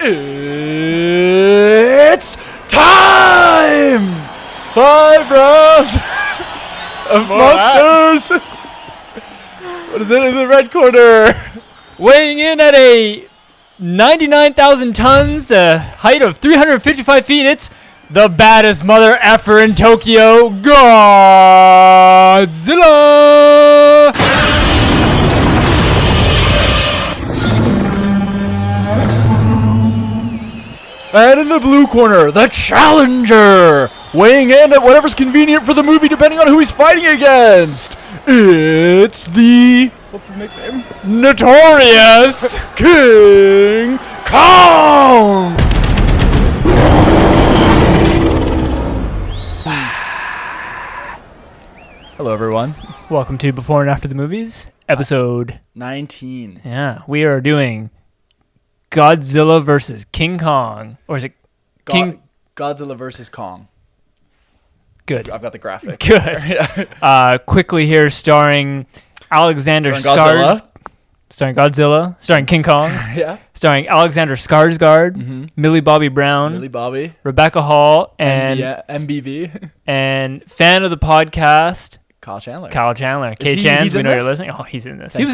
It's time! 5 rounds of monsters. What is it in the red corner? Weighing in at a 99,000 tons, a height of 355 feet, it's the baddest mother effer in Tokyo, Godzilla! And in the blue corner, the challenger, weighing in at whatever's convenient for the movie depending on who he's fighting against. It's the... what's his nickname? Notorious King Kong! Hello, everyone. Welcome to Before and After the Movies, episode 19. Yeah, we are doing Godzilla versus King Kong. Or is it Godzilla versus Kong. Good. I've got the graphic. Good. Quickly here, starring Alexander Godzilla. Starring King Kong. Yeah. Starring Alexander Skarsgård, Millie Bobby Brown, Millie Bobby. Rebecca Hall, and MBV. and fan of the podcast, Kyle Chandler. K-Chans, we know you're listening. Oh, he's in this. He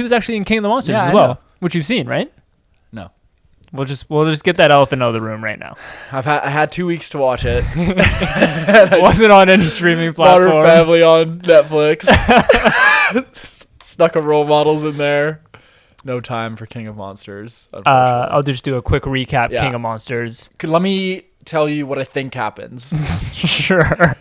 was actually in King of the Monsters as well, which you've seen, right? No. We'll just get that elephant out of the room right now. I had 2 weeks to watch it. It wasn't on any streaming platform. Modern Family on Netflix. Snuck a role models in there. No time for King of Monsters. I'll just do a quick recap. Yeah. King of Monsters. Let me tell you what I think happens. Sure.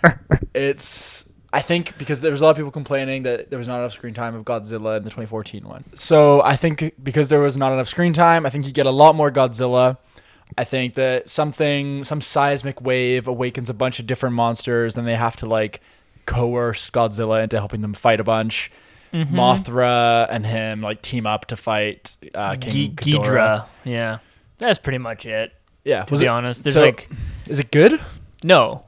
I think because there was a lot of people complaining that there was not enough screen time of Godzilla in the 2014 one. So I think because there was not enough screen time, I think you get a lot more Godzilla. I think that some seismic wave awakens a bunch of different monsters, and they have to coerce Godzilla into helping them fight a bunch. Mm-hmm. Mothra and him team up to fight King Ghidorah. Yeah, that's pretty much it. Yeah, to be honest, there's is it good? No.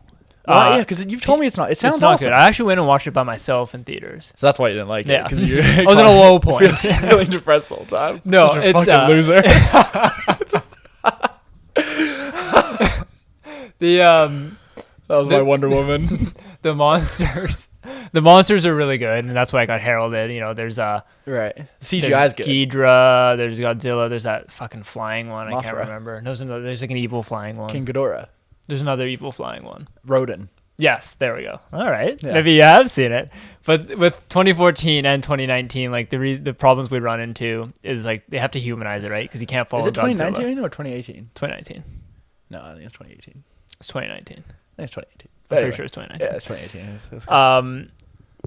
Yeah, because you've told me it's not. It sounds not awesome. good. I actually went and watched it by myself in theaters. So that's why you didn't like it. Yeah, because you I was at a low point, feeling depressed the whole time. No, such a it's fucking loser. That was my Wonder Woman. The monsters are really good, and that's why I got heralded. There's right. CGI's good. Ghidorah, there's Godzilla, there's that fucking flying one. Mothra. I can't remember. There's an evil flying one. King Ghidorah. There's another evil flying one. Rodan. Yes, there we go. All right, yeah. Maybe you have seen it, but with 2014 and 2019, the problems we run into is they have to humanize it, right? Because you can't follow. Is it Godzilla. 2019 or 2018? 2019. No, I think it's 2018. It's 2019. I think it's 2018. I'm pretty sure it's 2019. Yeah, it's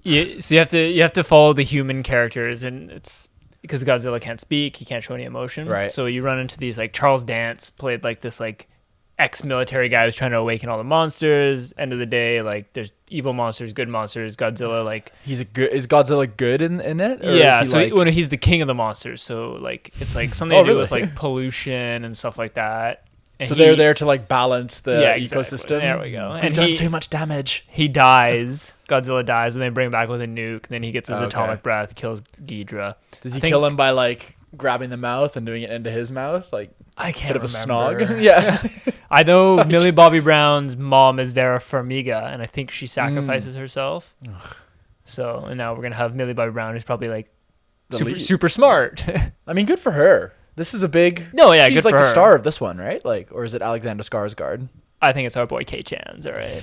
2018. So you have to follow the human characters, and it's because Godzilla can't speak, he can't show any emotion. Right. So you run into these Charles Dance played this ex-military guy who's trying to awaken all the monsters. End of the day, there's evil monsters, good monsters. Godzilla is Godzilla good in it? Or yeah. is he when he's the king of the monsters, so it's something to do with pollution and stuff like that. And so they're there to balance the exactly. ecosystem. There we go. We've done too much damage. He dies. Godzilla dies, but they bring him back with a nuke. And then he gets his atomic breath, kills Ghidorah. Does he kill him by grabbing the mouth and doing it into his mouth? I can't remember. Bit of a snog. Yeah. I know Millie Bobby Brown's mom is Vera Farmiga, and I think she sacrifices herself. Ugh. So, and now we're gonna have Millie Bobby Brown, who's probably super smart. I mean, good for her. This is a big. No, yeah, she's good for her. The star of this one, right? Or is it Alexander Skarsgård? I think it's our boy K-Chans, all right.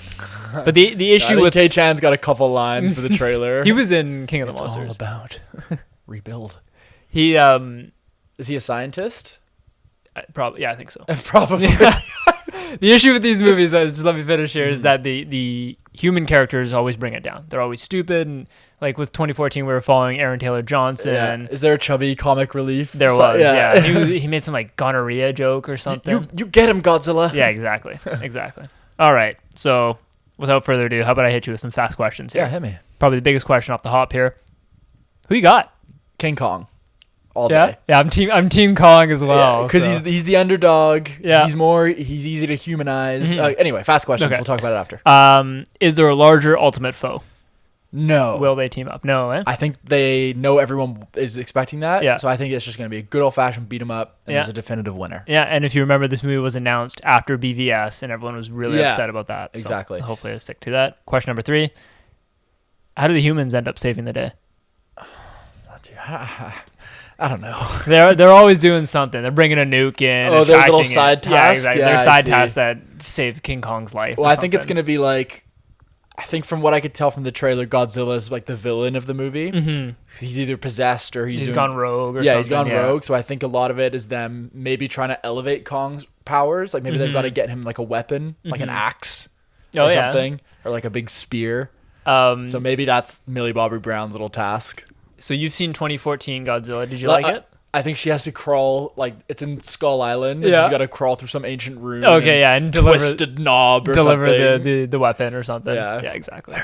But the issue with K-Chan's got a couple lines for the trailer. He was in King of the Monsters. It's all about rebuild. He is he a scientist? Probably, yeah, I think so. Probably. Yeah. The issue with these movies, just let me finish here, is that the human characters always bring it down. They're always stupid, and with 2014, we were following Aaron Taylor Johnson. Yeah. Is there a chubby comic relief? There was, yeah. He made some gonorrhea joke or something. You get him, Godzilla. Yeah, exactly. All right, so without further ado, how about I hit you with some fast questions here? Yeah, hit me. Probably the biggest question off the hop here. Who you got? King Kong. All day. Yeah, I'm team Kong as well. Because he's the underdog. Yeah. He's easy to humanize. Mm-hmm. Anyway, fast questions. Okay. We'll talk about it after. Is there a larger ultimate foe? No. Will they team up? No, eh? I think they know everyone is expecting that. Yeah. So I think it's just going to be a good old-fashioned beat 'em up, and there's a definitive winner. Yeah, and if you remember, this movie was announced after BVS, and everyone was really upset about that. Exactly. So hopefully they stick to that. Question number 3. How do the humans end up saving the day? Dude, I don't know. They're always doing something. They're bringing a nuke in. Oh, their little attracting side it. task? Yeah, exactly. Yeah, their I side see. task that saves King Kong's life. Well, I think it's going to be like, I think from what I could tell from the trailer, Godzilla is like the villain of the movie. Mm-hmm. He's either possessed or he's gone rogue or something. Yeah, he's gone rogue. So I think a lot of it is them maybe trying to elevate Kong's powers. Like maybe they've got to get him like a weapon, like an axe or something, or like a big spear. So maybe that's Millie Bobby Brown's little task. So you've seen 2014 Godzilla. Did you like it? I think she has to crawl, like, it's in Skull Island. And Yeah. she's got to crawl through some ancient room. Okay, yeah, and deliver twisted knob or something. the weapon or something. Yeah. Yeah, exactly.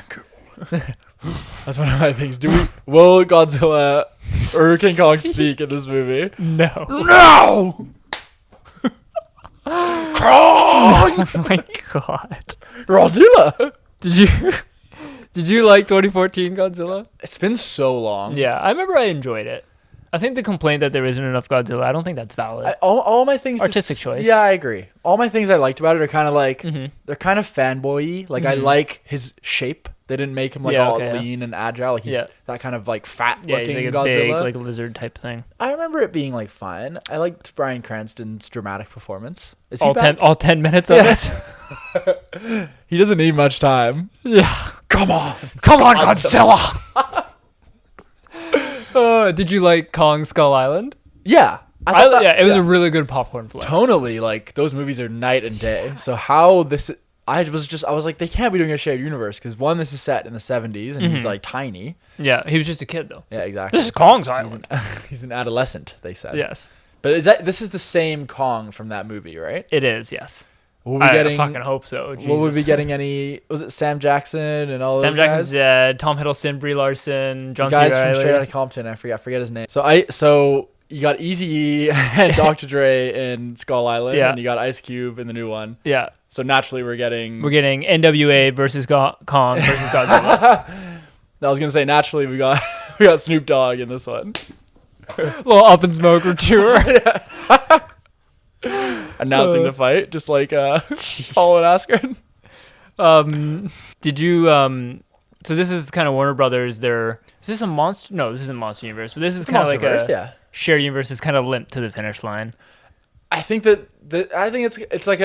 That's one of my things. Will Godzilla or King Kong speak in this movie? No. No! Kong! Oh my god. Godzilla! Did you like 2014 Godzilla? It's been so long. Yeah, I remember I enjoyed it. I think the complaint that there isn't enough Godzilla, I don't think that's valid. All my things... Artistic choice. Yeah, I agree. All my things I liked about it are kind of like... They're kind of fanboy-y. Like, I like his shape. They didn't make him, like, lean and agile. Like, he's that kind of, like, fat-looking he's like a Godzilla. big, like, lizard type thing. I remember it being, like, fine. I liked Bryan Cranston's dramatic performance. Is he all 10 minutes of it? He doesn't need much time. Yeah. Come on, Godzilla! Did you like Kong Skull Island? Yeah. It was a really good popcorn flick. Tonally, like, those movies are night and day. So how this... I was like, they can't be doing a shared universe because one, this is set in the 70s and he's like tiny. Yeah, he was just a kid though. Yeah, exactly. This is Kong's Island. He's an adolescent, they said. Yes. But this is the same Kong from that movie, right? It is, yes. I fucking hope so. Will we be getting any? Was it Sam Jackson and all those guys? Sam Jackson's dead. Tom Hiddleston, Brie Larson, John C. Guys Reilly. from Straight Outta Compton. I forget his name. So you got Eazy-E and Dr. Dre in Skull Island, and you got Ice Cube in the new one. Yeah. So naturally, we're getting NWA versus Kong versus Godzilla. I was gonna say naturally we got Snoop Dogg in this one. Little Up in Smoke tour. Announcing the fight, just like Paul and Askren. Did you so this is kind of Warner Brothers, is this a monster? No, this isn't Monster Universe, but this is kind of like a shared universe is kind of limped to the finish line. I think it's like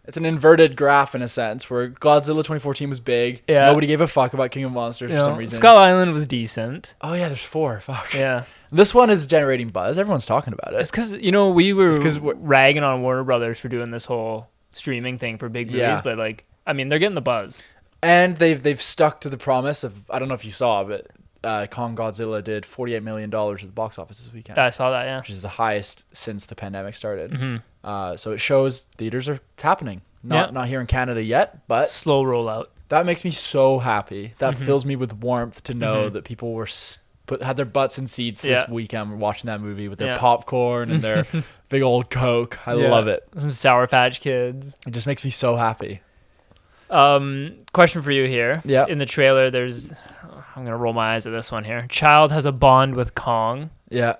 it's an inverted graph in a sense where Godzilla 2014 was big. Yeah. Nobody gave a fuck about King of Monsters for some reason. Skull Island was decent. Oh yeah, there's 4. Fuck. Yeah. This one is generating buzz. Everyone's talking about it. It's because, we were ragging on Warner Brothers for doing this whole streaming thing for big movies, but they're getting the buzz. And they've stuck to the promise of, I don't know if you saw, but Kong Godzilla did $48 million at the box office this weekend. I saw that, yeah. Which is the highest since the pandemic started. Mm-hmm. So it shows theaters are happening. Not here in Canada yet, but slow rollout. That makes me so happy. That fills me with warmth to know that people were had their butts in seats this weekend watching that movie with their popcorn and their big old Coke. I love it. Some Sour Patch Kids. It just makes me so happy. Question for you here. Yeah. In the trailer, I'm gonna roll my eyes at this one here. Child has a bond with Kong. Yeah.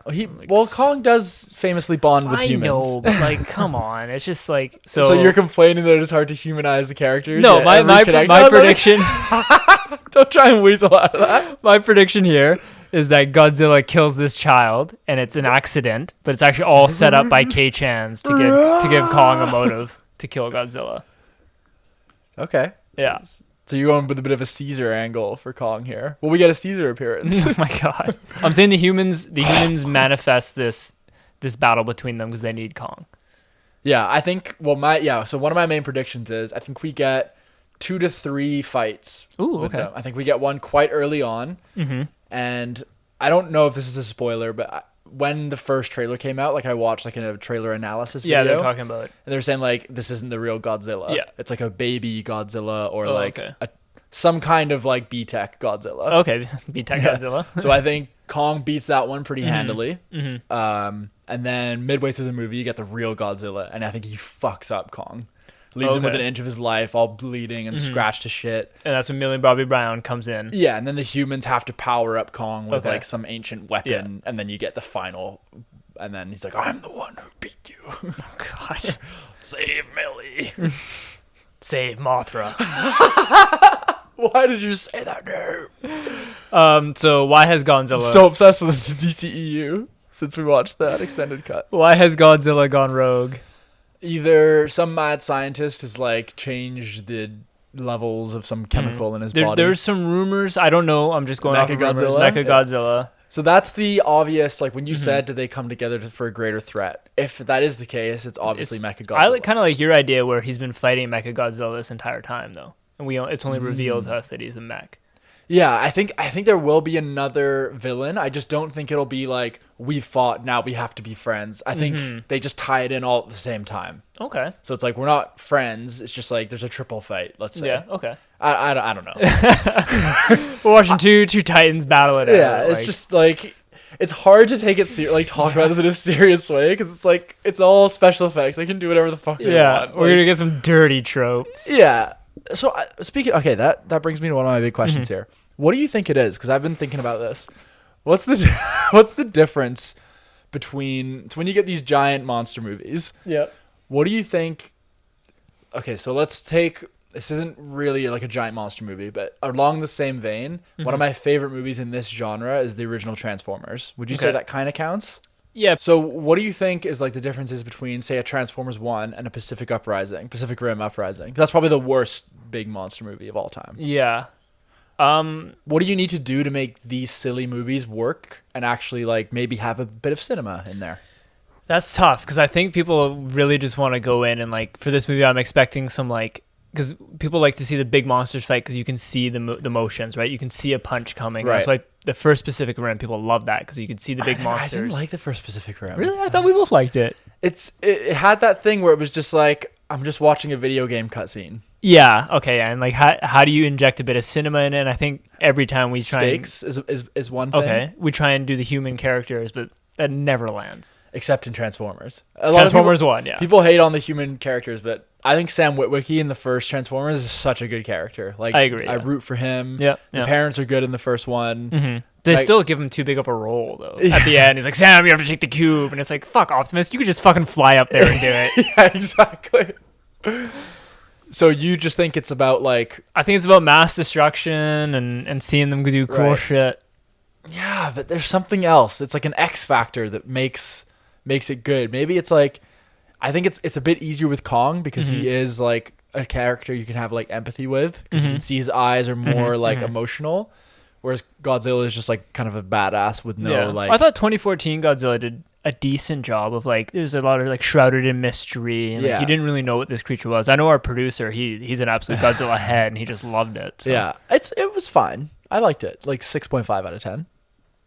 Kong does famously bond with humans. I know, but come on. It's just like so. So you're complaining that it's hard to humanize the characters? No, my prediction. Don't try and weasel out of that. My prediction here is that Godzilla kills this child and it's an accident, but it's actually all set up by K-Chans to give Kong a motive to kill Godzilla. Okay. Yeah. So you're going with a bit of a Caesar angle for Kong here. Will we get a Caesar appearance? Oh my god. I'm saying the humans manifest this battle between them because they need Kong. Yeah, I think so one of my main predictions is I think we get 2 to 3 fights. Ooh, okay. Them. I think we get one quite early on. Mm-hmm. And I don't know if this is a spoiler, but when the first trailer came out, like I watched like a trailer analysis video. Yeah, they're talking about it. And they're saying like this isn't the real Godzilla. Yeah. It's like a baby Godzilla or some kind of like B-Tech Godzilla. Okay, B-Tech Godzilla. So I think Kong beats that one pretty handily. Mm-hmm. And then midway through the movie, you get the real Godzilla, and I think he fucks up Kong. leaves him with an inch of his life, all bleeding and scratched to shit. And that's when Millie Bobby Brown comes in. Yeah, and then the humans have to power up Kong with like some ancient weapon, and then you get the final, and then he's like, I'm the one who beat you. Oh, God. Save Millie. Save Mothra. Why did you say that name? So why has Godzilla... I'm so obsessed with the DCEU since we watched that extended cut. Why has Godzilla gone rogue? Either some mad scientist has like changed the levels of some chemical in his body. There's some rumors. I don't know. I'm just going off of rumors. Mechagodzilla. So that's the obvious, like when you said, did they come together for a greater threat? If that is the case, it's obviously Mechagodzilla. I kind of like your idea where he's been fighting Mechagodzilla this entire time, though. And it's only revealed to us that he's a mech. Yeah, I think there will be another villain. I just don't think it'll be like, we fought, now we have to be friends. I think they just tie it in all at the same time. Okay. So it's like, we're not friends. It's just like, there's a triple fight, let's say. Yeah, okay. I don't know. We're watching two Titans battle it out. Yeah, it's just like, it's hard to take it talk about this in a serious way, because it's like, it's all special effects. They can do whatever the fuck they want. We're going to get some dirty tropes. Yeah. So that brings me to one of my big questions here. What do you think it is? Because I've been thinking about this. What's the difference between, so when you get these giant monster movies? Yeah. What do you think? Okay, so let's take, this isn't really like a giant monster movie, but along the same vein, one of my favorite movies in this genre is the original Transformers. Would you say that kind of counts? Yeah. So what do you think is like the differences between, say, a Transformers 1 and a Pacific Rim Uprising? That's probably the worst big monster movie of all time. Yeah. What do you need to do to make these silly movies work and actually like maybe have a bit of cinema in there? That's tough, because I think people really just want to go in and like, for this movie, I'm expecting some like, because people like to see the big monsters fight because you can see the motions, right? You can see a punch coming. Right. That's why the first Pacific Rim, people love that because you can see the big monsters. I didn't like the first Pacific Rim. Really? I thought we both liked it. It had that thing where it was just like, I'm just watching a video game cutscene. Yeah. Okay. Yeah. And like, how do you inject a bit of cinema in it? And I think every time we try Stakes is one thing. Okay. We try and do the human characters, but that never lands. Except in Transformers. Transformers 1, yeah. People hate on the human characters, but I think Sam Witwicky in the first Transformers is such a good character. Like, I agree. I root for him. Yeah. The parents are good in the first one. Mm-hmm. They still give him too big of a role, though. At the end, he's like, Sam, you have to take the cube. And it's like, fuck, Optimus, you could just fucking fly up there and do it. Yeah, exactly. So you just think it's about, like... I think it's about mass destruction and seeing them do cool shit. Yeah, but there's something else. It's like an X factor that makes it good. Maybe it's like... I think it's a bit easier with Kong because he is, like, a character you can have, like, empathy with. Because you can see his eyes are more, like, emotional. Whereas Godzilla is just like kind of a badass with no like. I thought 2014 Godzilla did a decent job of like there's a lot of like shrouded in mystery and like, you didn't really know what this creature was. I know our producer he's an absolute Godzilla head and he just loved it. So. Yeah, it was fine. I liked it. Like 6.5 out of 10.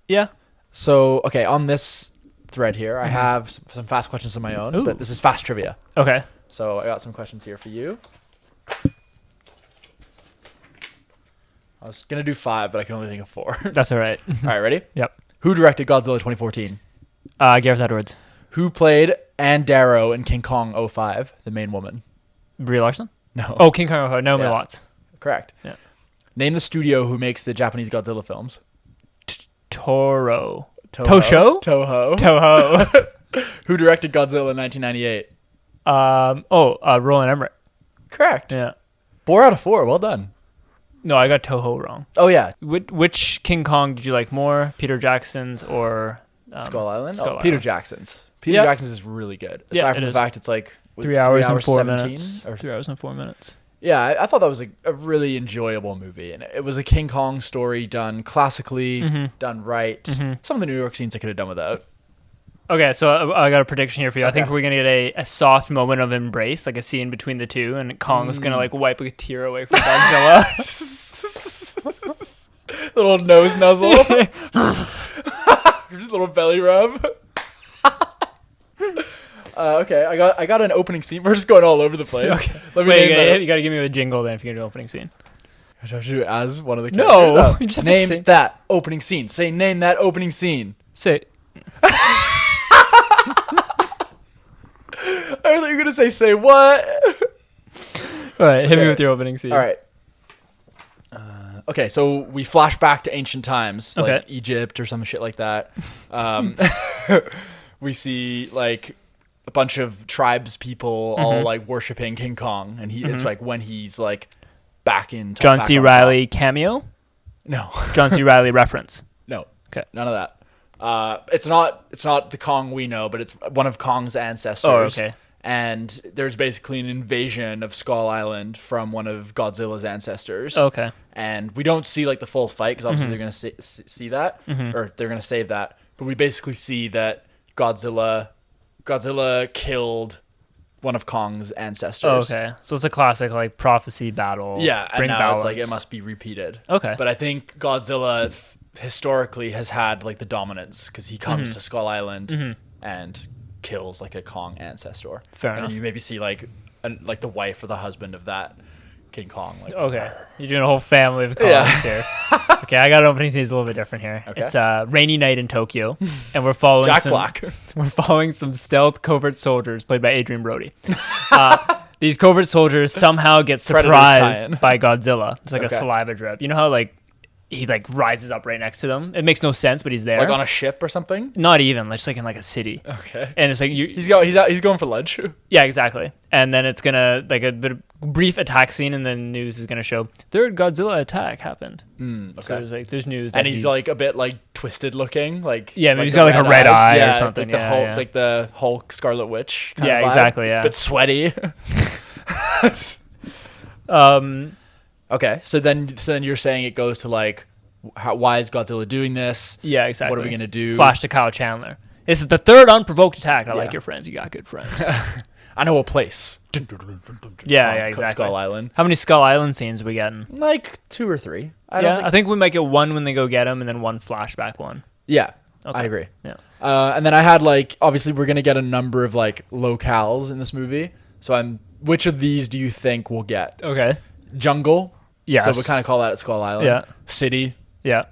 Yeah. So okay, on this thread here, I have some fast questions of my own, but this is fast trivia. Okay. So I got some questions here for you. I was going to do 5, but I can only think of 4. That's all right. All right, ready? Yep. Who directed Godzilla 2014? Gareth Edwards. Who played Ann Darrow in King Kong 05, the main woman? Brie Larson? No. Oh, King Kong 05. Naomi Watts. Correct. Yeah. Name the studio who makes the Japanese Godzilla films. Toho. Toho. Who directed Godzilla in 1998? Roland Emmerich. Correct. Yeah. 4 out of 4. Well done. No, I got Toho wrong. Oh, yeah. Which King Kong did you like more? Peter Jackson's or... Skull Island? Skull Island. Peter Jackson's. Peter Jackson's is really good. Aside from the fact it's like... 3 hours and 4 17, minutes. Or 3 hours and 4 minutes. Yeah, I thought that was a really enjoyable movie. And it was a King Kong story done classically, done right. Some of the New York scenes I could have done without. Okay, so I got a prediction here for you. Okay. I think we're going to get a soft moment of embrace, like a scene between the two, and Kong is going to like wipe a tear away from Godzilla. Little nose nuzzle. Just a little belly rub. Okay, I got an opening scene. We're just going all over the place. Okay. You got to give me a jingle then if you're going to do an opening scene. Should I do it as one of the characters? No, you just have name to say that opening scene. Say name that opening scene. Say. I thought you were gonna say what? All right, hit me with your opening scene. All right. Okay, so we flash back to ancient times, like Egypt or some shit like that. We see like a bunch of tribes people all like worshiping King Kong, and it's like when he's like back in. John C. Reilly cameo? No. John C. Reilly reference? No. Okay. None of that. It's not the Kong we know, but it's one of Kong's ancestors. Oh, okay. And there's basically an invasion of Skull Island from one of Godzilla's ancestors. Okay. And we don't see like the full fight because obviously they're going to see that or they're going to save that. But we basically see that Godzilla killed one of Kong's ancestors. Oh, okay. So it's a classic like prophecy battle. Yeah. And now it's like it must be repeated. Okay. But I think Godzilla historically has had like the dominance because he comes to Skull Island and kills like a Kong ancestor. Fair enough. And you maybe see like the wife or the husband of that King Kong. Like, okay, you're doing a whole family of Kongs here. Okay, I got an opening scene a little bit different here. Okay. It's a rainy night in Tokyo, and we're following Black. We're following some stealth covert soldiers played by Adrian Brody. These covert soldiers somehow get surprised by Godzilla. It's like a saliva drip. You know how like he like rises up right next to them. It makes no sense, but he's there. Like on a ship or something? Not even, just like in like a city. Okay. And it's like he's going for lunch. Yeah, exactly. And then it's gonna like a bit of brief attack scene, and then news is gonna show third Godzilla attack happened. Okay. So there's news, and he's like a bit like twisted looking, like maybe he's got like a red eye or something. Like the Hulk Scarlet Witch. Kind of vibe, exactly. Yeah, but sweaty. Okay, so then you're saying it goes to like, why is Godzilla doing this? Yeah, exactly. What are we gonna do? Flash to Kyle Chandler. This is the third unprovoked attack. I like your friends. You got good friends. I know a place. Yeah, exactly. Skull Island. How many Skull Island scenes are we getting? Like 2 or 3. I think we might get one when they go get him, and then one flashback one. Yeah, okay. I agree. Yeah. And then I had like, obviously we're gonna get a number of like locales in this movie. So which of these do you think we'll get? Okay. Jungle. Yes. So we kind of call that at Skull Island. Yeah. City. Yeah.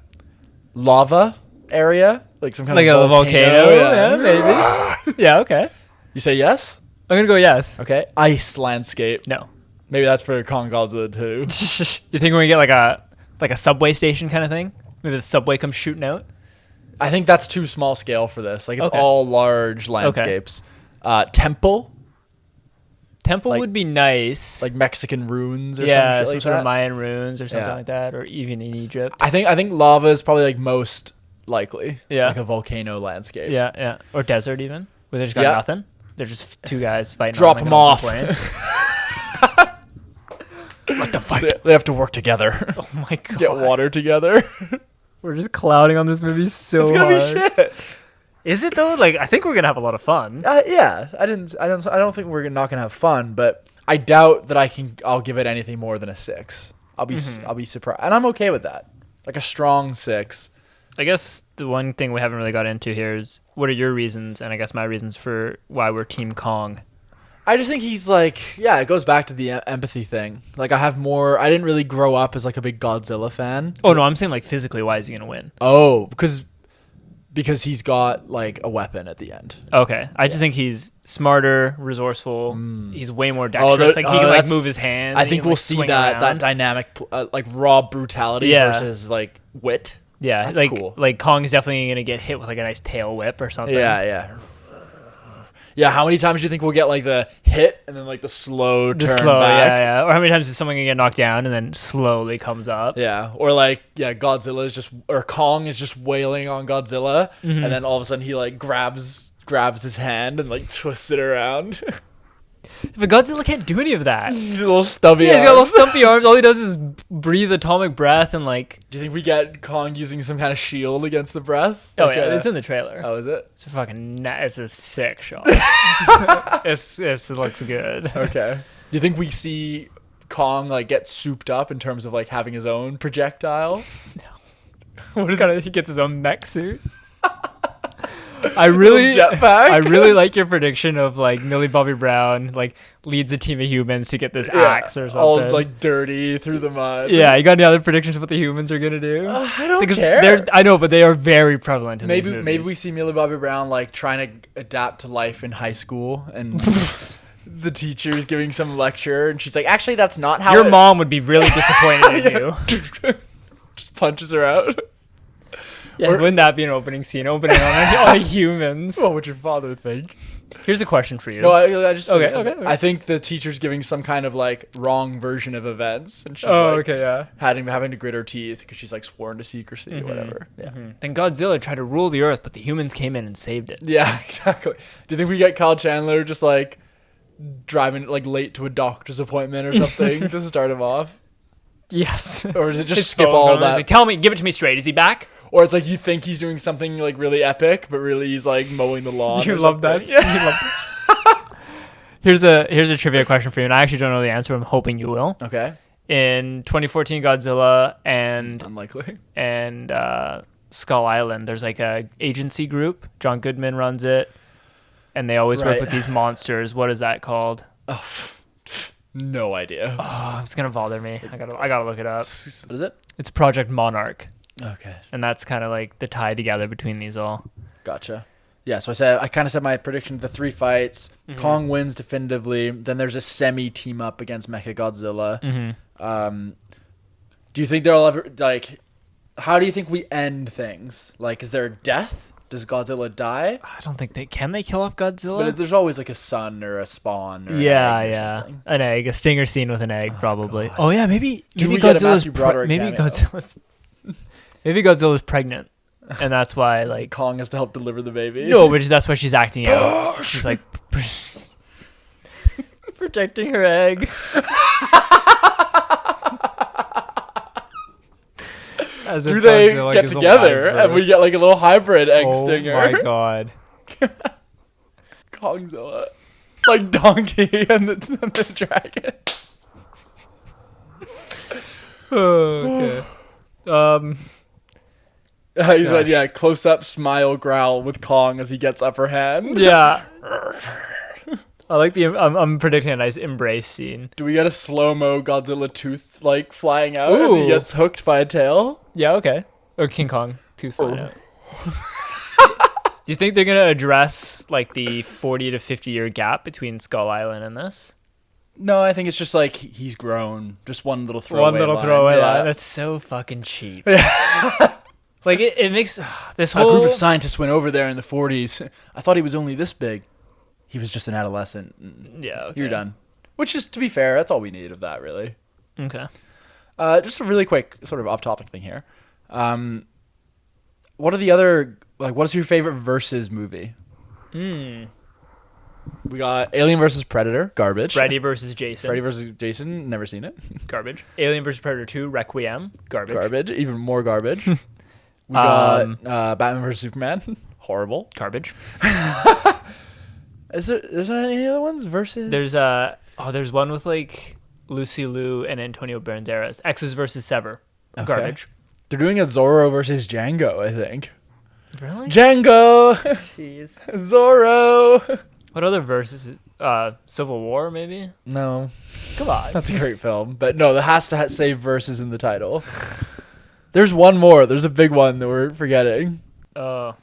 Lava area, like some kind of a volcano. Yeah, maybe. Yeah. Okay. You say yes? I'm gonna go yes. Okay. Ice landscape. No. Maybe that's for Kong Godzilla too. You think we're gonna get like a subway station kind of thing? Maybe the subway comes shooting out. I think that's too small scale for this. Like it's all large landscapes. Temple. Temple would be nice. Like Mexican ruins or some sort of Mayan ruins or something like that, or even in Egypt. I think lava is probably like most likely. Yeah. Like a volcano landscape. Yeah, yeah. Or desert even, where they just got nothing. They're just two guys fighting. Drop them off. Let them fight. They have to work together. Oh my god. Get water together. We're just clouding on this movie so hard. It's gonna be shit. Is it though? Like I think we're gonna have a lot of fun. Yeah, I don't think we're not gonna have fun, but I doubt that I'll give it anything more than a 6. I'll be surprised, and I'm okay with that. Like a strong 6. I guess the one thing we haven't really got into here is what are your reasons, and I guess my reasons for why we're Team Kong. I just think he's like, it goes back to the empathy thing. Like I didn't really grow up as like a big Godzilla fan. Oh no, I'm saying like physically, why is he gonna win? Oh, because he's got like a weapon at the end. Okay. I just think he's smarter, resourceful. He's way more dexterous. He can like move his hands. I think we'll see that dynamic, like raw brutality versus like wit. Yeah. That's cool. Like Kong is definitely going to get hit with like a nice tail whip or something. Yeah. Yeah, how many times do you think we'll get like the hit and then like the slow turn back? Yeah. Or how many times is someone gonna get knocked down and then slowly comes up? Yeah. Or like, Kong is just wailing on Godzilla, and then all of a sudden he like grabs his hand and like twists it around. But Godzilla can't do any of that. He's a little stubby. Yeah, he's got little stumpy arms. All he does is breathe atomic breath and like. Do you think we get Kong using some kind of shield against the breath? Oh yeah, it's in the trailer. Oh, is it? It's a sick shot. It looks good. Okay. Do you think we see Kong like get souped up in terms of like having his own projectile? No. He gets his own mech suit. I really like your prediction of like Millie Bobby Brown like leads a team of humans to get this axe or something. All like dirty through the mud. Yeah, you got any other predictions of what the humans are gonna do? I don't care. I know, but they are very prevalent in these movies. Maybe we see Millie Bobby Brown like trying to adapt to life in high school and the teacher's giving some lecture, and she's like, "Actually, that's not how." Your mom would be really disappointed in you. Just punches her out. Yeah, wouldn't that be an opening scene? Opening on humans. What would your father think? Here's a question for you. No, I just okay. I think the teacher's giving some kind of like wrong version of events, and she's having to grit her teeth because she's like sworn to secrecy or whatever. Yeah. Then Godzilla tried to rule the earth, but the humans came in and saved it. Yeah, exactly. Do you think we get Kyle Chandler just like driving like late to a doctor's appointment or something to start him off? Yes. Or does it just skip all that? Like, tell me, give it to me straight. Is he back? Or it's like you think he's doing something like really epic, but really he's like mowing the lawn. You love that. Yeah. You love that. Here's a trivia question for you, and I actually don't know the answer. I'm hoping you will. Okay. In 2014 Godzilla and unlikely and Skull Island, there's like a agency group. John Goodman runs it, and they always work with these monsters. What is that called? Oh, no idea. Oh, it's gonna bother me. I gotta look it up. What is it? It's Project Monarch. Okay. And that's kind of like the tie together between these all. Gotcha. Yeah, so I kind of said my prediction of the 3 fights. Kong wins definitively. Then there's a semi-team up against Mechagodzilla. Do you think they'll ever, like, how do you think we end things? Like, is there a death? Does Godzilla die? I don't think can they kill off Godzilla? But there's always like a son or a spawn or an egg, a stinger scene with an egg, probably. God. Oh yeah, maybe Godzilla's maybe Godzilla's pregnant, and that's why like Kong has to help deliver the baby. No, which that's why she's acting out. She's like protecting her egg. Do they get together and we get like a little hybrid egg stinger? Oh my god. Kongzilla. Like Donkey and the dragon. Okay. He said, yeah, close up smile growl with Kong as he gets upper hand. Yeah. I like I'm predicting a nice embrace scene. Do we get a slow-mo Godzilla tooth like flying out as he gets hooked by a tail? Yeah, okay. Or King Kong tooth flying out. Do you think they're gonna address like the 40 to 50 year gap between Skull Island and this? No, I think it's just like he's grown. Just one little throwaway line. That's so fucking cheap. Yeah. Like it makes this whole a group of scientists went over there in the 40s. I thought he was only this big. He was just an adolescent. Yeah, okay. You're done. Which is, to be fair, that's all we need of that, really. Okay. Just a really quick sort of off-topic thing here. What are the other, like, what is your favorite versus movie? We got Alien versus Predator, garbage. Freddy versus Jason, never seen it. Garbage. Alien versus Predator 2, Requiem, garbage. Garbage, even more garbage. We got Batman versus Superman, horrible. Garbage. There's any other ones versus? There's one with like Lucy Liu and Antonio Banderas. X's versus Sever. Okay. Garbage. They're doing a Zorro versus Django, I think. Really? Django. Jeez. Zorro. What other verses? Civil War, maybe? No. Come on. That's a great film, but no, that has to say versus in the title. There's one more. There's a big one that we're forgetting. Oh.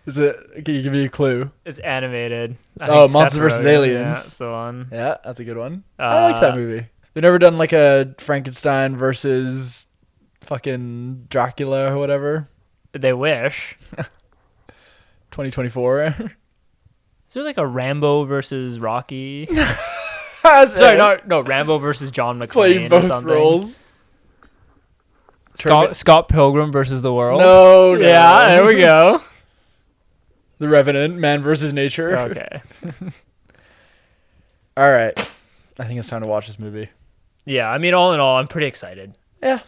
Is it? Can you give me a clue? It's animated. Monsters vs. Aliens. Yeah, that's the one. Yeah, that's a good one. I like that movie. They've never done like a Frankenstein versus fucking Dracula or whatever. They wish. 2024. Is there like a Rambo versus Rocky? Sorry, no, Rambo versus John McClane. Playing both or something. roles. Scott Pilgrim versus the World. No. Yeah, there we go. The Revenant, Man versus Nature. Okay. All right. I think it's time to watch this movie. Yeah, I mean, all in all, I'm pretty excited. Yeah.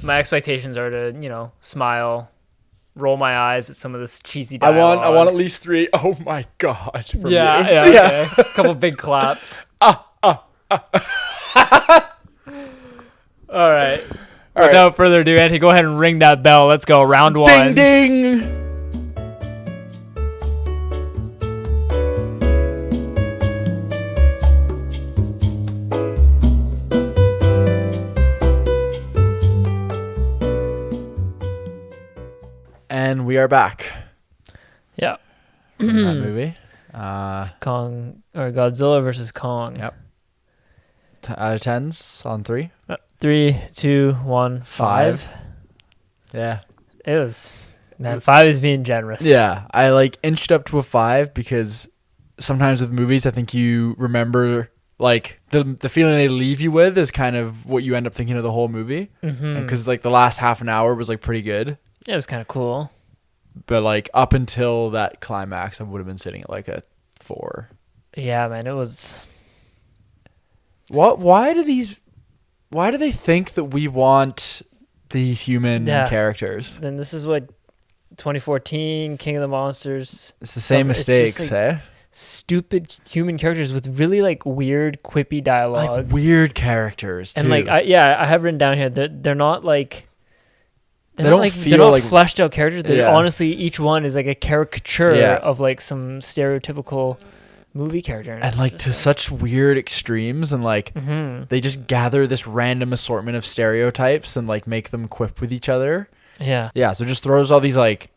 My expectations are to, smile, roll my eyes at some of this cheesy dialogue. I want at least 3. Oh my god. Yeah. Okay. A couple big claps. All right. Without further ado, Anthony, go ahead and ring that bell. Let's go. Round 1. Ding ding. And we are back. Yeah. That movie. Kong or Godzilla versus Kong. Yep. Out of 10s on 3. 3, 2, 1, 5. Yeah. It was, man, 5 is being generous. Yeah, I like inched up to a 5 because sometimes with movies, I think you remember like the feeling they leave you with is kind of what you end up thinking of the whole movie. Because like the last half an hour was like pretty good. It was kind of cool. But like up until that climax, I would have been sitting at like a 4. Yeah, man, it was. Why do they think that we want these human characters? Then this is what 2014 King of the Monsters. It's the same mistakes, eh? Stupid human characters with really like weird quippy dialogue. Like weird characters too. And like I have written down here that they're not like they're feel not like fleshed out characters. They're honestly each one is like a caricature of like some stereotypical movie character. And like to such weird extremes, and like they just gather this random assortment of stereotypes and like make them quip with each other. Yeah, so just throws all these like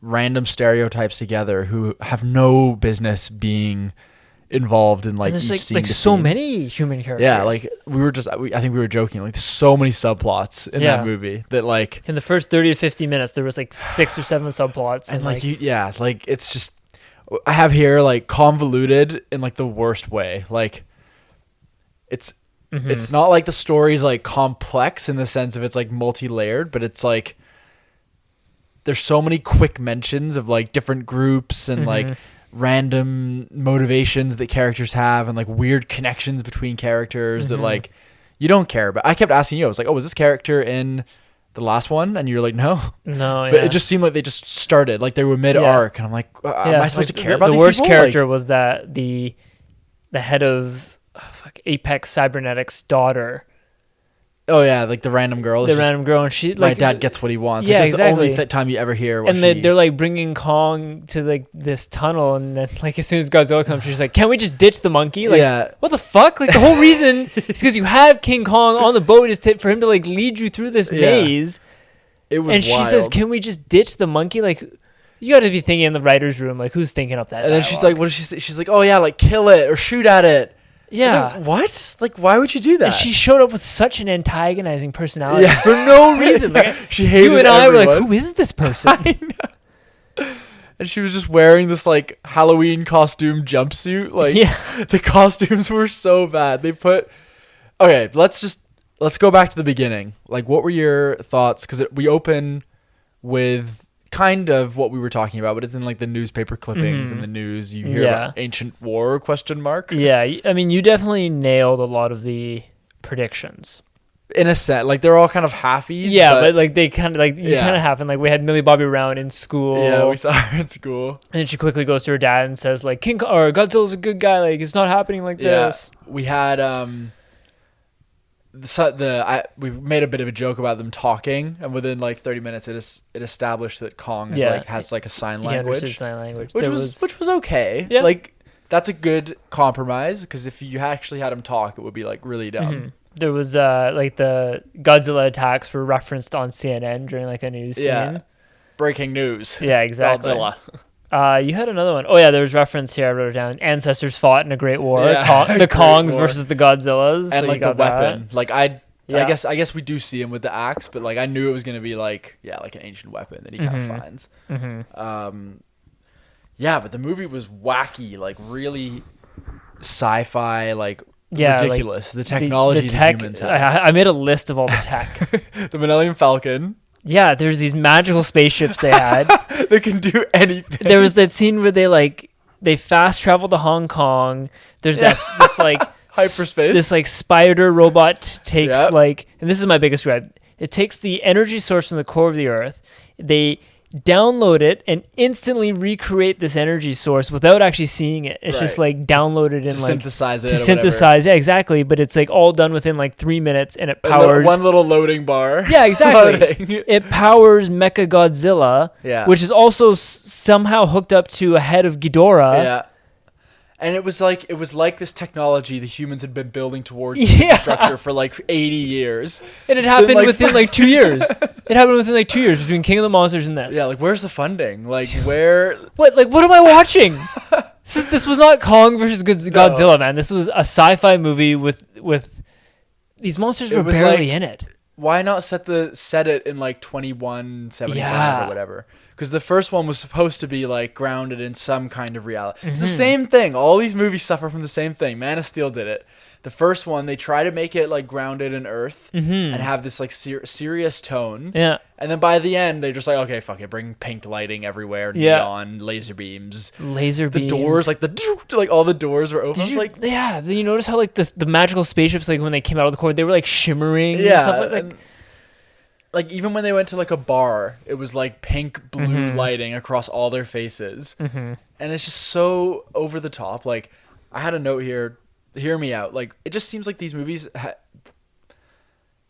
random stereotypes together who have no business being involved in like each scene. Like so many human characters. Yeah, like I think we were joking, like there's so many subplots in that movie that like in the first 30 to 50 minutes there was like 6 or 7 subplots, and like like it's just, I have here like convoluted in like the worst way. Like it's not like the story's like complex in the sense of it's like multi-layered, but it's like there's so many quick mentions of like different groups and like random motivations that characters have and like weird connections between characters that like you don't care about. I kept asking you, I was like, oh, was this character in the last one? And you're like, no. But it just seemed like they just started, like they were mid-arc, and I'm like, am I supposed to care about these people? The worst character was that the head of Apex Cybernetics' daughter. Oh yeah, like the random girl. And she like, my dad gets what he wants. Yeah, like, that's exactly. the only time you ever hear. And they're like bringing Kong to like this tunnel, and then like as soon as Godzilla comes, she's like, "Can we just ditch the monkey?" Like, what the fuck? Like the whole reason is because you have King Kong on the boat is for him to like lead you through this maze. It was. And wild. She says, "Can we just ditch the monkey?" Like, you got to be thinking in the writer's room, like, who's thinking up that? And then she's like, "What does she say?" She's like, "Oh yeah, like kill it or shoot at it." Yeah. Like, what? Like, why would you do that? And she showed up with such an antagonizing personality for no reason. Like, she hated you and I everyone. were like, who is this person? I know. And she was just wearing this like Halloween costume jumpsuit. Like, the costumes were so bad. They put. Okay, let's go back to the beginning. Like, what were your thoughts? Because we open with kind of what we were talking about, but it's in like the newspaper clippings in the news. You hear about ancient war ? Yeah, I mean, you definitely nailed a lot of the predictions. In a sense, like they're all kind of halfies. Yeah, but like they kind of like you kind of happen. Like we had Millie Bobby Brown in school. Yeah, we saw her in school. And then she quickly goes to her dad and says like Godzilla's a good guy. Like it's not happening like this. We had we made a bit of a joke about them talking, and within like 30 minutes it established that Kong has like a sign language. He understood sign language. Which was okay. Yeah. Like that's a good compromise, because if you actually had him talk, it would be like really dumb. There was like the Godzilla attacks were referenced on CNN during like a news scene. Breaking news. Yeah, exactly. Godzilla. You had another one. Oh yeah, there was reference here. I wrote it down. Ancestors fought in a great war. Yeah. The Kongs versus the Godzillas. And so like the weapon. That. Like I guess we do see him with the axe, but like I knew it was gonna be like an ancient weapon that he kind of finds. But the movie was wacky, like really sci-fi, like ridiculous. Like the technology the humans have. I made a list of all the tech. The Millennium Falcon. Yeah, there's these magical spaceships they had. They can do anything. There was that scene where they fast travel to Hong Kong. There's this like hyperspace. This like spider robot takes like, and this is my biggest gripe. It takes the energy source from the core of the Earth. They download it and instantly recreate this energy source without actually seeing it. It's just like downloaded and synthesize it. To synthesize, yeah, exactly. But it's like all done within like 3 minutes, and it powers one little loading bar. Yeah, exactly. It powers Mecha Godzilla, which is also somehow hooked up to a head of Ghidorah. Yeah. And it was like this technology the humans had been building towards the infrastructure for like 80 years. And it happened within like 2 years. It happened within like 2 years between King of the Monsters and this. Yeah, like where's the funding? Like where? What am I watching? This was not Kong versus Godzilla, man. This was a sci-fi movie with these monsters were barely in it. Why not set it in like 2175 or whatever? Because the first one was supposed to be like grounded in some kind of reality. It's the same thing. All these movies suffer from the same thing. Man of Steel did it. The first one, they try to make it like grounded in Earth and have this like serious tone. Yeah. And then by the end, they're just like, okay, fuck it, bring pink lighting everywhere, neon, laser beams. The doors, like all the doors were open. Did you notice how like the magical spaceships, like when they came out of the core, they were like shimmering and stuff like that? Like even when they went to like a bar, it was like pink, blue lighting across all their faces. And it's just so over the top. Like I had a note here. Hear me out. Like it just seems like these movies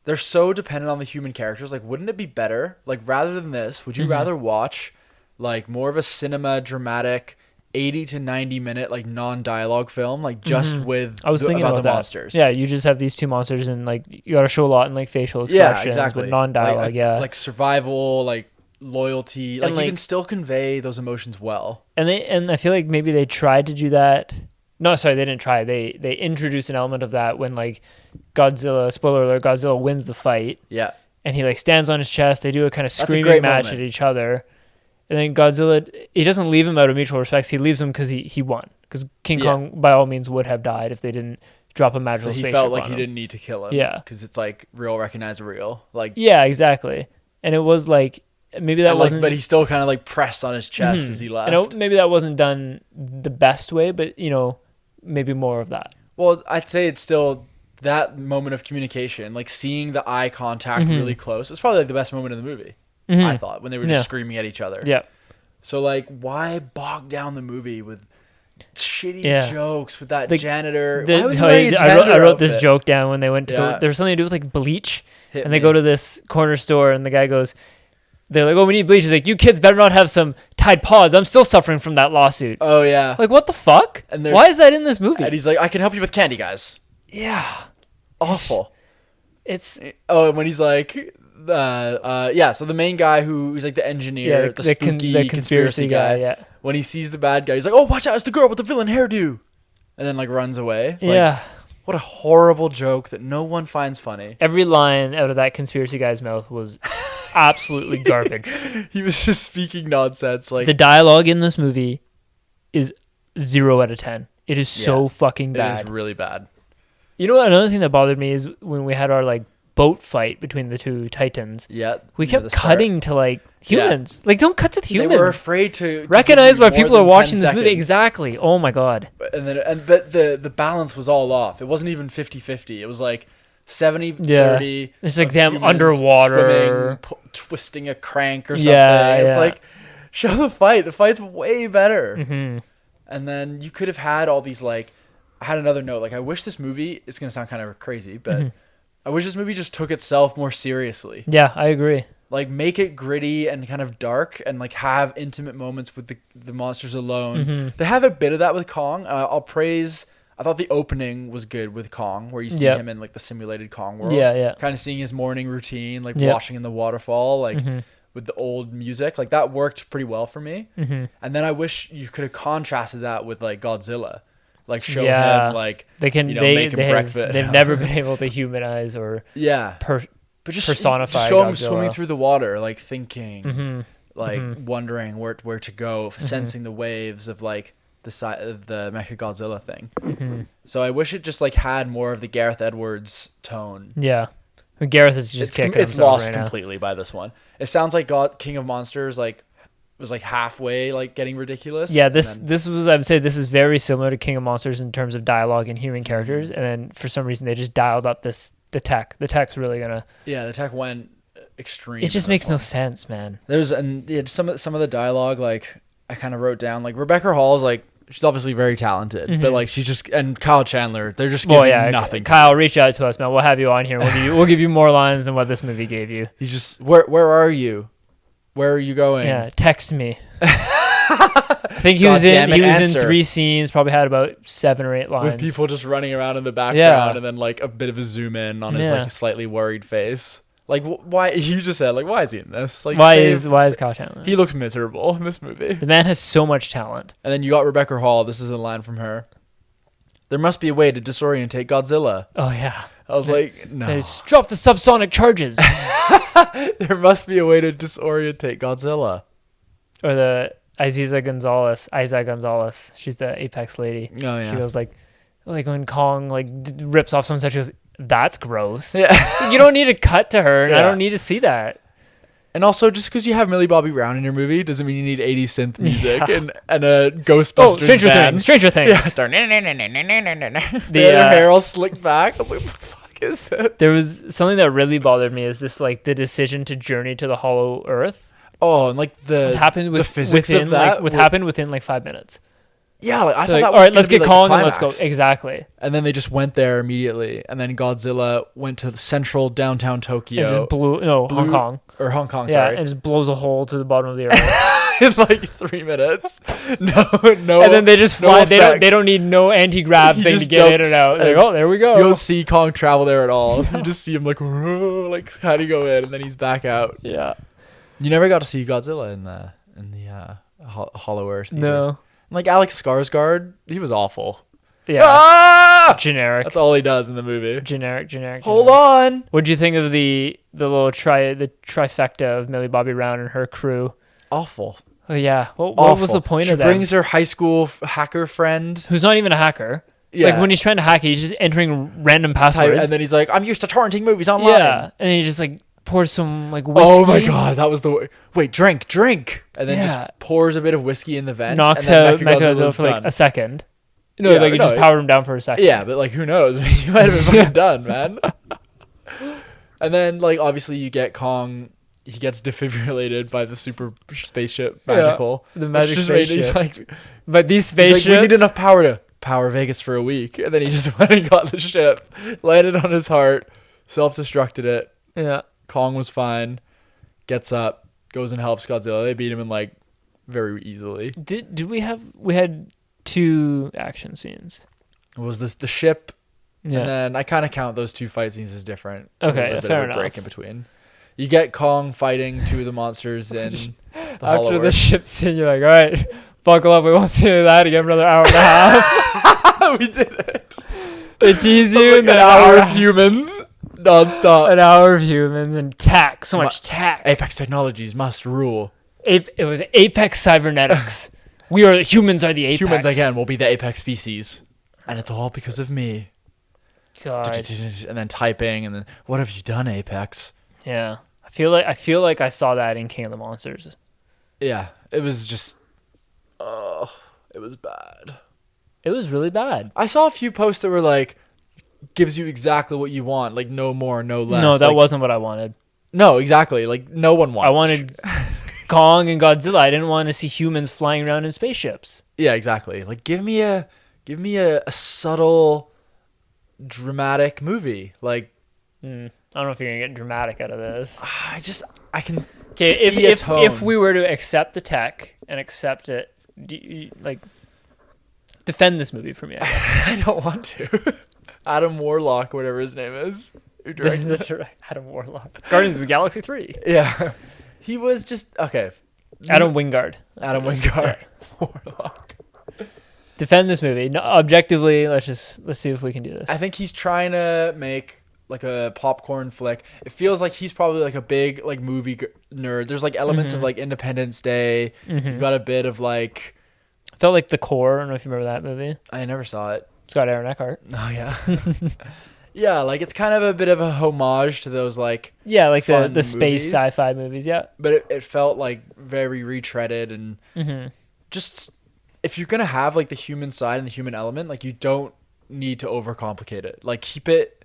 they're so dependent on the human characters. Like wouldn't it be better, like rather than this, would you rather watch like more of a cinema dramatic 80 to 90 minute like non-dialogue film, like just with I was thinking about the monsters? Yeah, you just have these two monsters and like you got to show a lot in like facial expressions, exactly. But non-dialogue, like survival, like loyalty, like you can still convey those emotions well. And I feel like maybe they tried to do that. No, sorry, they didn't try. They introduced an element of that when like Godzilla, spoiler alert, Godzilla wins the fight. Yeah. And he like stands on his chest. They do a kind of screaming match at each other. And then Godzilla, he doesn't leave him out of mutual respect. He leaves him because he won. Because King Kong, by all means, would have died if they didn't drop a magical spaceship. So he felt like he didn't need to kill him. Yeah. Because it's like real recognize real. Like yeah, exactly. And it was like maybe that wasn't. But he still kind of like pressed on his chest as he left. And maybe that wasn't done the best way, but maybe more of that. Well, I'd say it's still that moment of communication, like seeing the eye contact really close. It's probably like the best moment in the movie. I thought when they were just screaming at each other. Yeah. So like, why bog down the movie with shitty jokes with that janitor? Why was he wearing a janitor I wrote outfit? this joke down when they went to go. There was something to do with like bleach, they go to this corner store and the guy goes, they're like, oh, we need bleach. He's like, you kids better not have some Tide Pods. I'm still suffering from that lawsuit. Oh, yeah. Like, what the fuck? And why is that in this movie? And he's like, I can help you with candy, guys. Yeah. Awful. It's... Oh, and when he's like... so the main guy who's like the engineer, the spooky conspiracy guy, when he sees the bad guy, he's like, oh, watch out, it's the girl with the villain hairdo. And then like runs away. Like, what a horrible joke that no one finds funny. Every line out of that conspiracy guy's mouth was absolutely garbage. He was just speaking nonsense. Like the dialogue in this movie is 0 out of 10. It is so fucking bad. It is really bad. You know what? Another thing that bothered me is when we had our like boat fight between the two titans. Yeah. We kept cutting to like humans. Like don't cut to the humans. They were afraid to recognize why people are watching this movie. Exactly. Oh my god. But the balance was all off. It wasn't even 50-50. It was like 70-30. It's like them underwater swimming, twisting a crank or something. It's like, show the fight. The fight's way better. And then you could have had all these like, I had another note. Like I wish this movie, it's going to sound kind of crazy, but I wish this movie just took itself more seriously. Yeah, I agree. Like make it gritty and kind of dark and like have intimate moments with the monsters alone. They have a bit of that with Kong. I'll praise... I thought the opening was good with Kong, where you see him in like the simulated Kong world. Yeah. Kind of seeing his morning routine, like washing in the waterfall, like with the old music. Like that worked pretty well for me. And then I wish you could have contrasted that with like Godzilla. Like show him like make him breakfast. They've never been able to humanize or but just personify. Just show him Godzilla. swimming through the water, like thinking, like wondering where to go, sensing the waves of like the side of the Mechagodzilla thing. So I wish it just like had more of the Gareth Edwards tone. Yeah, Gareth is just it's lost completely by this one. It sounds like King of Monsters like was like halfway like getting ridiculous. Yeah, this was, I would say this is very similar to King of Monsters in terms of dialogue and human characters, and then for some reason they just dialed up the tech. The tech's really gonna the tech went extreme. It just makes no sense, man. There's some of the dialogue like I kind of wrote down like Rebecca Hall's like she's obviously very talented, but like she just and Kyle Chandler they're just giving nothing. Kyle, reach out to us, man. We'll have you on here. We'll give you more lines than what this movie gave you. He's just where are you? Where are you going? Yeah, text me. I think he was in 3 scenes, probably had about 7 or 8 lines. With people just running around in the background and then like a bit of a zoom in on his like slightly worried face. Like, why? You just said, like, why is he in this? Like, why is Kyle Chandler? He looks miserable in this movie. The man has so much talent. And then you got Rebecca Hall. This is a line from her. There must be a way to disorientate Godzilla. Oh, yeah. I was like, no. Just drop the subsonic charges. There must be a way to disorientate Godzilla. Or the Isa Gonzalez. She's the Apex lady. Oh, yeah. She goes like when Kong like rips off someone's head, she goes, that's gross. Yeah. You don't need to cut to her, and Yeah. I don't need to see that. And also, just because you have Millie Bobby Brown in your movie doesn't mean you need 80s synth music and a Ghostbusters van. Stranger Things. Yeah. Her hair all slicked back. I was like, what the fuck is that? There was something that really bothered me is this like the decision to journey to the Hollow Earth. Oh, and like What happened the physics within, of that. Like, what happened within like 5 minutes. Yeah, like, I thought Like, that was all right, gonna let's be, get like, Kong the and let's go. climax. Exactly. And then they just went there immediately. And then Godzilla went to central downtown Tokyo. And just Hong Kong. Or Hong Kong, Yeah, sorry. and just blows a hole to the bottom of the earth. In like 3 minutes. No. And then they just fly. no They effect. don't need no anti-grav He thing to just get in jumps and out. They're and like, oh, there we go. You don't see Kong travel there at all. You just see him like, how do you go in? And then he's back out. Yeah. You never got to see Godzilla in the Hollow Earth. Either. No. Like Alex Skarsgård, he was awful. Yeah. Ah! Generic. That's all he does in the movie. Generic. Hold on. What'd you think of the little trifecta of Millie Bobby Brown and her crew? Awful. Oh yeah. What Awful. was the point she of that? brings her high school hacker friend. Who's not even a hacker. Yeah. Like when he's trying to hack it, he's just entering random passwords. And then he's like, I'm used to torrenting movies online. Yeah. And then he just like pours some like whiskey. Oh my god, that was the wait, drink. And then Yeah. just pours a bit of whiskey in the vent. Knocks and out then Mechagodzilla for like done. a second. No, Yeah, like it no, just powered him down for a second. Yeah, but like who knows? You might have been fucking done, man. And then like obviously you get Kong. He gets defibrillated by the super spaceship magical. The magic which just made- spaceship. He's like, But these spaceships. we need enough power to power Vegas for a week. And then he just went and got the ship, landed on his heart, self-destructed it. Yeah. Kong was fine. Gets up, goes and helps Godzilla. They beat him in like very easily. Did we had 2 action scenes? Was this the ship? Yeah. And then I kind of count those 2 fight scenes as different. Okay, There's a bit fair of a enough. break in between. You get Kong fighting 2 of the monsters in the After Hollow the Earth. ship scene, you're like, all right, buckle up. We won't see that again for another hour and a half. We did it. They tease Like you, and an then hour of humans nonstop. an hour of humans and tack. So much tack. Apex Technologies must rule. It was Apex Cybernetics. Humans are the Apex. Humans again will be the Apex species, and it's all because of me. God. And then typing, and then what have you done, Apex? Yeah. I feel like I saw that in King of the Monsters. Yeah, it was just, it was bad. It was really bad. I saw a few posts that were like, gives you exactly what you want, like no more, no less. No, that like, wasn't what I wanted. No, exactly. Like no one wanted. I wanted Kong and Godzilla. I didn't want to see humans flying around in spaceships. Yeah, exactly. Like give me a subtle, dramatic movie. Like I don't know if you're gonna get dramatic out of this. I can. Okay, see a tone. if we were to accept the tech and accept it, defend this movie for me. I guess. I don't want to. Adam Warlock, whatever his name is, who directed That's right. Adam Warlock. Guardians of the Galaxy 3. Yeah, he was just okay. Adam Wingard. Adam Wingard. Warlock. Defend this movie. No, objectively, let's see if we can do this. I think he's trying to make like a popcorn flick. It feels like he's probably like a big like movie nerd. There's like elements of like Independence Day. You got a bit of like. Felt like The Core. I don't know if you remember that movie. I never saw it. It's got Aaron Eckhart. Oh yeah. Yeah, like it's kind of a bit of a homage to those like Yeah, like the fun space movies. sci-fi movies. Yeah. But it felt like very retreaded and just if you're gonna have like the human side and the human element, like you don't need to overcomplicate it. Like keep it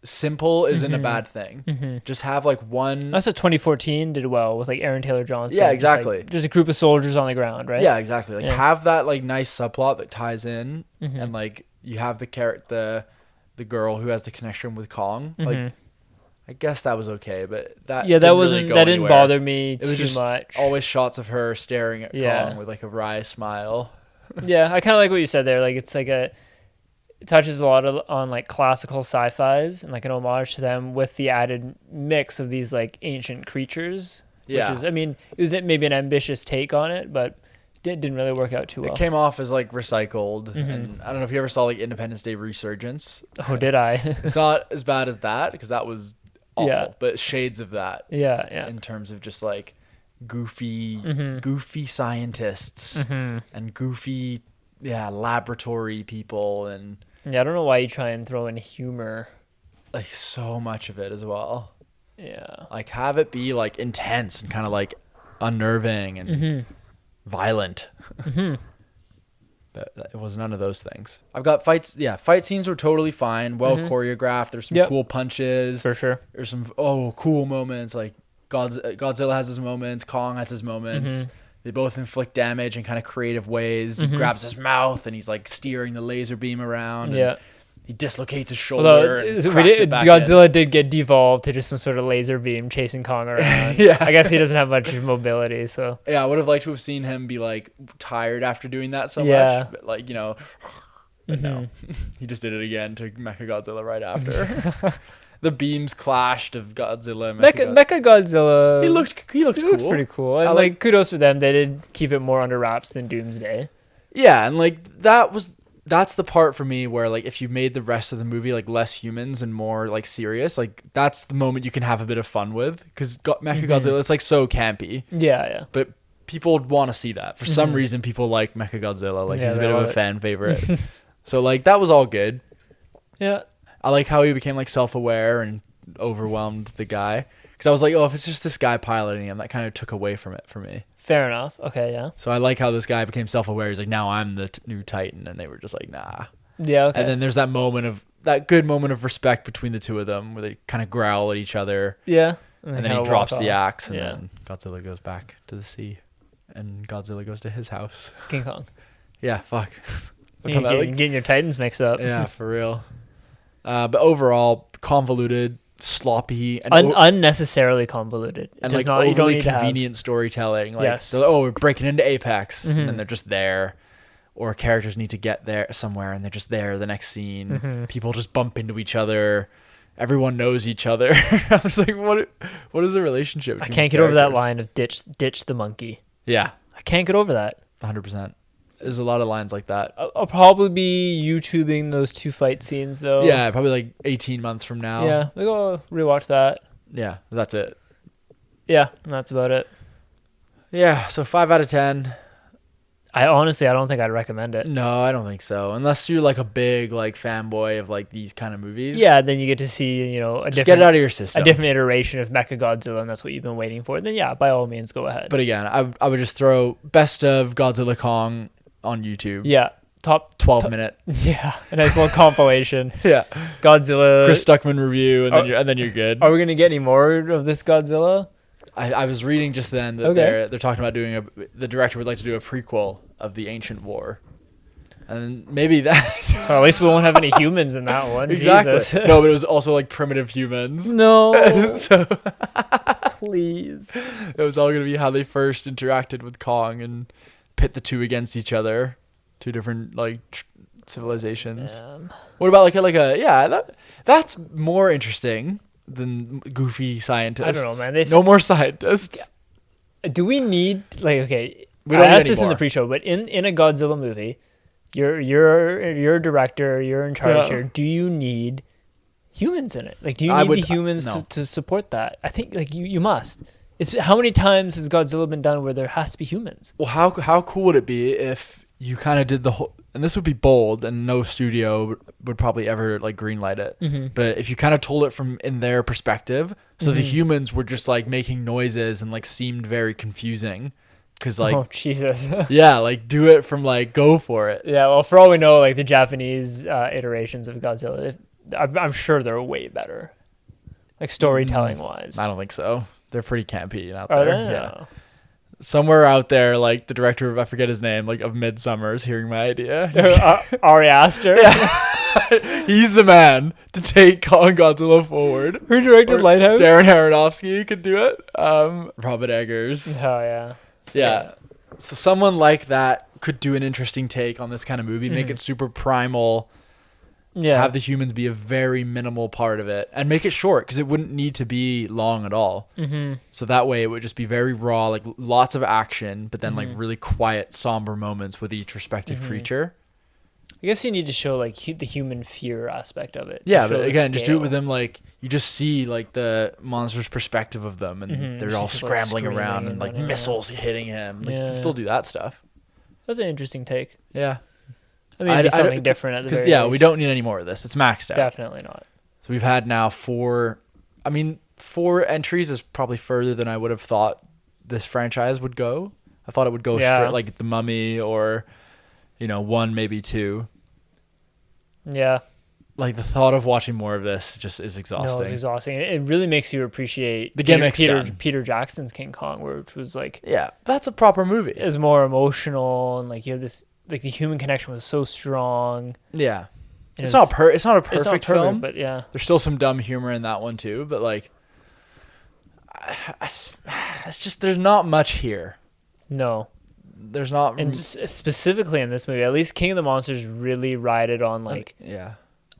simple isn't a bad thing. Just have like one. That's what 2014 did well with like Aaron Taylor Johnson. Yeah, exactly. Just a group of soldiers on the ground, right? Yeah, exactly. Like Yeah. have that like nice subplot that ties in, and like you have the girl who has the connection with Kong. Like I guess that was okay, but that Yeah, that didn't wasn't really go that didn't anywhere. bother me It was too just much. always shots of her staring at Yeah. Kong with like a wry smile. Yeah, I kind of like what you said there. Like it's like it touches a lot on like classical sci-fis and like an homage to them with the added mix of these like ancient creatures. Yeah. Which is, I mean, it was maybe an ambitious take on it, but didn't really work out too well. It came off as like recycled, and I don't know if you ever saw like Independence Day Resurgence. Oh, did I? It's not as bad as that because that was awful, but shades of that. Yeah. In terms of just like goofy scientists and goofy, laboratory people, and yeah, I don't know why you try and throw in humor. like so much of it as well. Yeah. Like have it be like intense and kind of like unnerving and violent. But it was none of those things. I've got fights. Yeah, fight scenes were totally fine. Well choreographed. There's some cool punches. For sure. There's some cool moments. Like Godzilla has his moments. Kong has his moments. They both inflict damage in kind of creative ways. He grabs his mouth and he's like steering the laser beam around. Yeah. He dislocates his shoulder. Godzilla did get devolved to just some sort of laser beam chasing Kong around. Yeah. I guess he doesn't have much mobility, so. Yeah, I would have liked to have seen him be like tired after doing that so much. But like, but no. He just did it again to Mechagodzilla right after. The beams clashed of Godzilla and Mechagodzilla. He looked cool. Pretty cool. And like kudos for them. They did keep it more under wraps than Doomsday. Yeah, and like that's the part for me where like if you made the rest of the movie like less humans and more like serious, like that's the moment you can have a bit of fun with, because Mechagodzilla it's like so campy. Yeah. But people want to see that for some reason. People like Mechagodzilla, like he's a bit of a fan favorite. So like that was all good. Yeah, I like how he became like self-aware and overwhelmed the guy, because I was like, oh, if it's just this guy piloting him, that kind of took away from it for me. fair enough. Okay, yeah. So I like how this guy became self-aware. He's like, now I'm the new Titan, and they were just like, nah. Yeah, okay. And then there's that good moment of respect between the two of them where they kind of growl at each other. Yeah. And then he drops the axe, and then Godzilla goes back to the sea, and Godzilla goes to his house. King Kong. Yeah, fuck. Getting your Titans mixed up. Yeah, for real. But overall, convoluted, sloppy, and unnecessarily convoluted. And like overly convenient storytelling. Like, yes. We're breaking into Apex, and then they're just there. Or characters need to get there somewhere, and they're just there the next scene. People just bump into each other. Everyone knows each other. I was like, what is the relationship? I can't get over that line of ditch the monkey. Yeah. I can't get over that. 100%. There's a lot of lines like that. I'll probably be YouTubing those two fight scenes, though. Yeah, probably like 18 months from now. Yeah, we go rewatch that. Yeah, that's it. Yeah, that's about it. Yeah, so 5 out of 10. I don't think I'd recommend it. No, I don't think so. Unless you're like a big like fanboy of like these kind of movies. Yeah, then you get to see, just get it out of your system. A different iteration of Mechagodzilla, and that's what you've been waiting for. Then yeah, by all means, go ahead. But again, I would just throw best of Godzilla Kong on YouTube. Yeah, top 12 minute. Yeah, a nice little compilation. Yeah, Godzilla. Chris Stuckman review, and then you're good. Are we gonna get any more of this Godzilla? I was reading just then that they're talking about the director would like to do a prequel of the Ancient War, and maybe that. Well, at least we won't have any humans in that one. Exactly. Jesus. No, but it was also like primitive humans. No. So please. It was all gonna be how they first interacted with Kong and pit the two against each other, two different like civilizations. Man. What about that's more interesting than goofy scientists. I don't know, man. No more scientists. Yeah. Do we need we don't asked this anymore. in the pre-show, but in a Godzilla movie, you're a director, you're in charge here. Do you need humans in it? Like, do you need the humans to support that? I think like you must. It's how many times has Godzilla been done where there has to be humans? Well, how cool would it be if you kind of did the whole, and this would be bold and no studio would probably ever like greenlight it. But if you kind of told it from in their perspective, so the humans were just like making noises and like seemed very confusing. Cause like, oh Jesus, yeah, like do it from like go for it. Yeah, well, for all we know, like the Japanese iterations of Godzilla, I'm sure they're way better, like storytelling wise. I don't think so. They're pretty campy out Are there. they? Yeah. Somewhere out there, like the director of, I forget his name, like of Midsummer is hearing my idea. Ari Aster. Yeah. He's the man to take Kong Godzilla forward. Who directed Lighthouse? Darren Aronofsky could do it. Robert Eggers. Oh yeah. Yeah. So someone like that could do an interesting take on this kind of movie, make it super primal, Yeah. Have the humans be a very minimal part of it and make it short because it wouldn't need to be long at all. Mm-hmm. So that way it would just be very raw, like lots of action, but then like really quiet, somber moments with each respective creature. I guess you need to show like the human fear aspect of it. Yeah, but again, just do it with them. Like you just see like the monster's perspective of them, and they're all scrambling around and like missiles hitting him. Like, you can still do that stuff. That's an interesting take. Yeah. I mean, it'd be something different at the very least. We don't need any more of this. It's maxed out. Definitely not. So we've had now 4 entries is probably further than I would have thought this franchise would go. I thought it would go straight like The Mummy or, 1, maybe 2. Yeah. Like the thought of watching more of this just is exhausting. No, it's exhausting. It really makes you appreciate the gimmicks Peter Jackson's King Kong, which was like, yeah, that's a proper movie. It was more emotional, and like you have this, like the human connection was so strong. Yeah, it's not a perfect film, but yeah, there's still some dumb humor in that one too. But like, it's just there's not much here. No, there's not, and just specifically in this movie, at least King of the Monsters really rided on like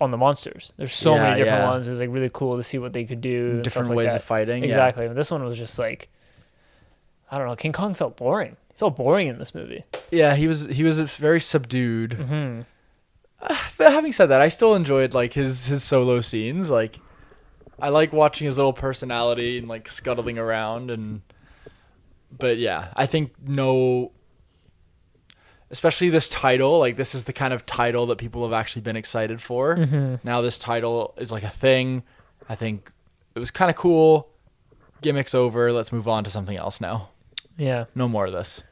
on the monsters. There's so many different ones. It was like really cool to see what they could do, different ways of fighting. Exactly. But this one was just like, I don't know. King Kong felt boring. He felt boring in this movie. Yeah, he was very subdued. Mm-hmm. But having said that, I still enjoyed like his solo scenes. Like, I like watching his little personality and like scuttling around But yeah, I think especially this title, like this is the kind of title that people have actually been excited for. Mm-hmm. Now this title is like a thing. I think it was kind of cool. Gimmicks over. Let's move on to something else now. Yeah. No more of this.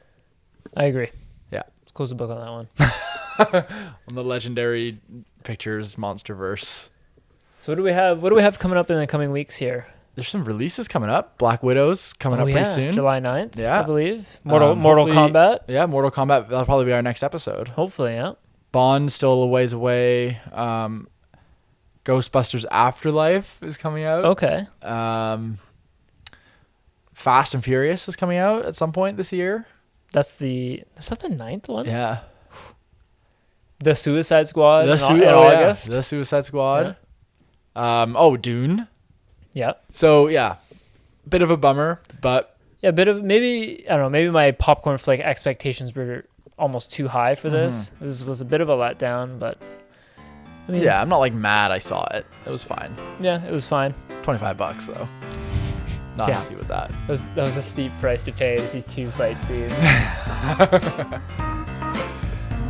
I agree. Yeah. Let's close the book on that one. On the Legendary Pictures Monsterverse. So what do we have coming up in the coming weeks here? There's some releases coming up. Black Widow's coming up pretty soon. July 9th, yeah. I believe. Mortal Kombat. Yeah, Mortal Kombat. That'll probably be our next episode. Hopefully, yeah. Bond still a ways away. Ghostbusters Afterlife is coming out. Okay. Fast and Furious is coming out at some point this year. Is that the 9th one? Yeah. The Suicide Squad in August. Yeah. The Suicide Squad. Yeah. Dune. Yeah. So yeah, bit of a bummer, but yeah, maybe my popcorn flick expectations were almost too high for this. This was a bit of a letdown, but I mean, yeah, I'm not like mad I saw it. It was fine. Yeah, it was fine. $25 though. Not happy with that. That was a steep price to pay to see 2 fight scenes.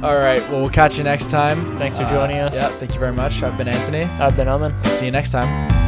All right, well, we'll catch you next time. Thanks for joining us. Yeah, thank you very much. I've been Anthony. I've been Aman. See you next time.